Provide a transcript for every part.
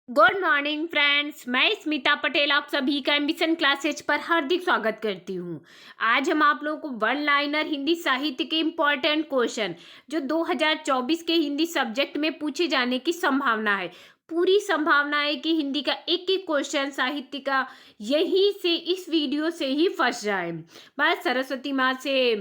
Good morning friends, मैं स्मिता पटेल आप सभी का एम्बिशन क्लासेज पर हार्दिक स्वागत करती हूँ। आज हम आप लोगों को वन लाइनर हिंदी साहित्य के इम्पोर्टेंट क्वेश्चन जो 2024 के हिंदी सब्जेक्ट में पूछे जाने की संभावना है, पूरी संभावना है कि हिंदी का एक एक क्वेश्चन साहित्य का यहीं से इस वीडियो से ही फंस जाए। बस सरस्वती माँ से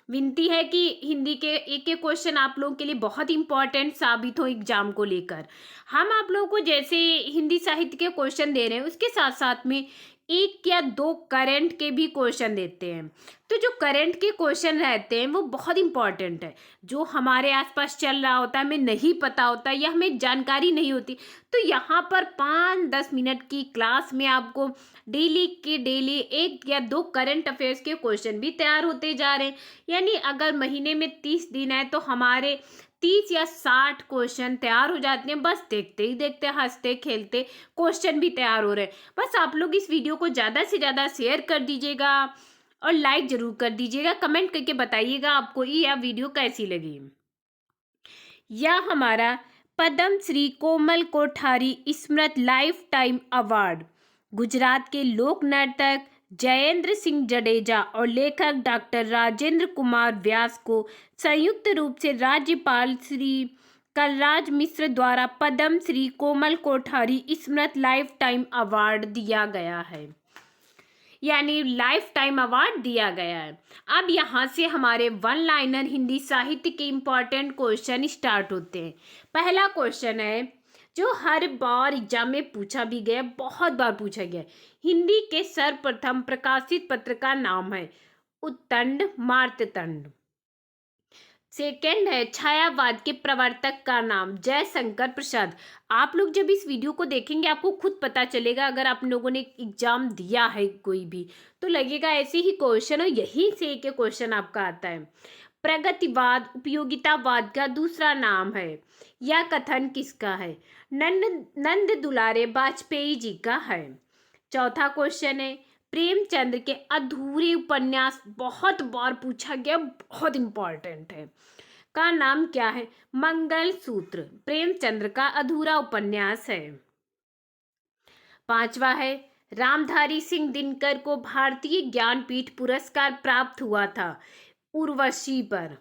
विनती है कि हिंदी के एक एक क्वेश्चन आप लोगों के लिए बहुत इंपॉर्टेंट साबित हो एग्जाम को लेकर। हम आप लोगों को जैसे हिंदी साहित्य के क्वेश्चन दे रहे हैं उसके साथ साथ में एक या दो करंट के भी क्वेश्चन देते हैं। तो जो करंट के क्वेश्चन रहते हैं वो बहुत इंपॉर्टेंट है। जो हमारे आसपास चल रहा होता है, हमें नहीं पता होता या हमें जानकारी नहीं होती, तो यहाँ पर 5-10 मिनट की क्लास में आपको डेली के डेली एक या दो करंट अफेयर्स के क्वेश्चन भी तैयार होते जा रहे हैं। यानी अगर महीने में 30 दिन है तो हमारे 30 या 60 क्वेश्चन तैयार हो जाते हैं। बस देखते ही देखते हंसते खेलते क्वेश्चन भी तैयार हो रहे हैं। बस आप लोग इस वीडियो को ज़्यादा से ज़्यादा शेयर कर दीजिएगा और लाइक ज़रूर कर दीजिएगा। कमेंट करके बताइएगा आपको यह वीडियो कैसी लगी। यह हमारा पद्म श्री कोमल कोठारी स्मृत लाइफ टाइम अवार्ड गुजरात के लोक नर्तक जयेंद्र सिंह जडेजा और लेखक डॉक्टर राजेंद्र कुमार व्यास को संयुक्त रूप से राज्यपाल श्री कलराज मिश्र द्वारा पद्म श्री कोमल कोठारी स्मृत लाइफ टाइम अवार्ड दिया गया है, यानी लाइफ टाइम अवार्ड दिया गया है। अब यहाँ से हमारे वन लाइनर हिंदी साहित्य के इम्पॉर्टेंट क्वेश्चन स्टार्ट होते हैं। पहला क्वेश्चन है जो हर बार एग्जाम में पूछा भी गया, बहुत बार पूछा गया। हिंदी के सर्वप्रथम प्रकाशित पत्र का नाम है उत्तंड मार्तंड। सेकेंड है छायावाद के प्रवर्तक का नाम जयशंकर प्रसाद। आप लोग जब इस वीडियो को देखेंगे आपको खुद पता चलेगा, अगर आप लोगों ने एग्जाम दिया है कोई भी तो लगेगा ऐसे ही क्वेश्चन और यहीं से एक क्वेश्चन आपका आता है। प्रगतिवाद उपयोगितावाद का दूसरा नाम है। यह कथन किसका है? नंद दुलारे वाजपेयी जी का है। चौथा क्वेश्चन है प्रेमचंद्र के अधूरे उपन्यास, बहुत बार पूछा गया, बहुत इंपॉर्टेंट है, का नाम क्या है? मंगलसूत्र प्रेमचंद्र का अधूरा उपन्यास है। पांचवा है रामधारी सिंह दिनकर को भारतीय ज्ञानपीठ पुरस्कार प्राप्त हुआ था उर्वशी पर।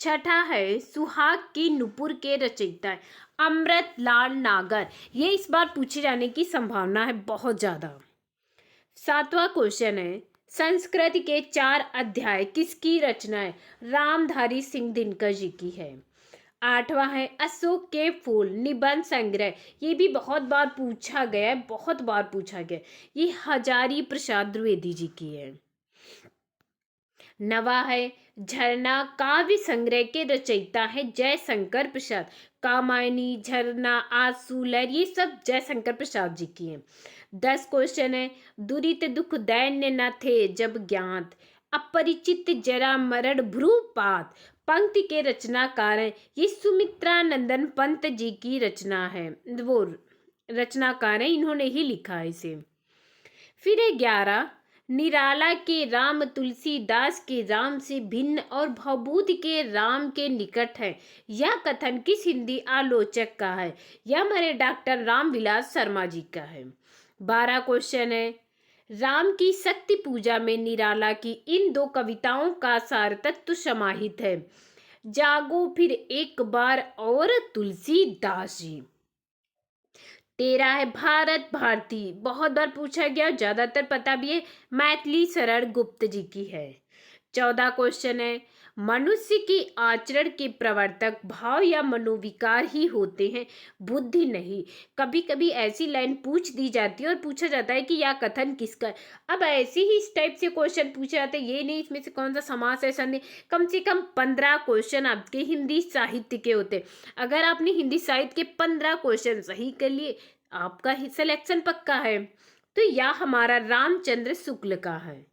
छठा है सुहाग की नुपुर के रचयिता अमृत लाल नागर। ये इस बार पूछे जाने की संभावना है बहुत ज्यादा। सातवां क्वेश्चन है संस्कृत के 4 अध्याय किसकी रचना है? रामधारी सिंह दिनकर जी की है। आठवां है अशोक के फूल निबंध संग्रह। ये भी बहुत बार पूछा गया है, बहुत बार पूछा गया। ये हजारी प्रसाद द्विवेदी जी की है। नवा है झरना काव्य संग्रह के रचयिता है जयशंकर प्रसाद। कामायनी, झरना, आसूलर ये सब जयशंकर प्रसाद जी की हैं। 10 क्वेश्चन है दुरित दुख दैन्य न थे जब ज्ञात, अपरिचित जरा मरण भ्रूपात। पंक्ति के रचनाकार हैं ये सुमित्रा नंदन पंत जी की रचना है, वो रचनाकार है, इन्होंने ही लिखा है इसे। फिर 11 निराला के राम तुलसीदास के राम से भिन्न और भवभूति के राम के निकट है। यह कथन किस हिंदी आलोचक का है? यह हमारे डॉक्टर रामविलास शर्मा जी का है। 12 क्वेश्चन है राम की शक्ति पूजा में निराला की इन 2 कविताओं का सार तत्व समाहित है। जागो फिर एक बार और तुलसीदास जी। 13 है भारत भारती, बहुत बार पूछा गया, ज्यादातर पता भी है, मैथिली शरण गुप्त जी की है। 14 क्वेश्चन है मनुष्य के आचरण के प्रवर्तक भाव या मनोविकार ही होते हैं, बुद्धि नहीं। कभी कभी ऐसी लाइन पूछ दी जाती है और पूछा जाता है कि यह कथन किसका है। अब ऐसे ही इस टाइप से क्वेश्चन पूछे जाते हैं, ये नहीं इसमें से कौन सा समास है संधि। कम से कम 15 क्वेश्चन आपके हिंदी साहित्य के होते। अगर आपने हिंदी साहित्य के 15 क्वेश्चन सही कर लिए आपका सिलेक्शन पक्का है। तो यह हमारा रामचंद्र शुक्ल का है।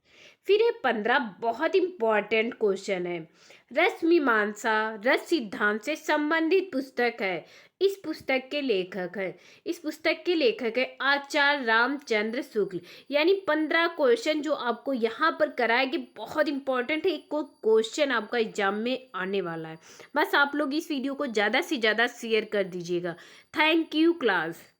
फिर ये 15 बहुत इंपॉर्टेंट क्वेश्चन है। रस मीमांसा रस सिद्धांत से संबंधित पुस्तक है। इस पुस्तक के लेखक है आचार्य रामचंद्र शुक्ल। यानी 15 क्वेश्चन जो आपको यहाँ पर कराए गए बहुत इंपॉर्टेंट है। एक क्वेश्चन आपका एग्जाम में आने वाला है। बस आप लोग इस वीडियो को ज़्यादा से ज़्यादा शेयर कर दीजिएगा। Thank you class.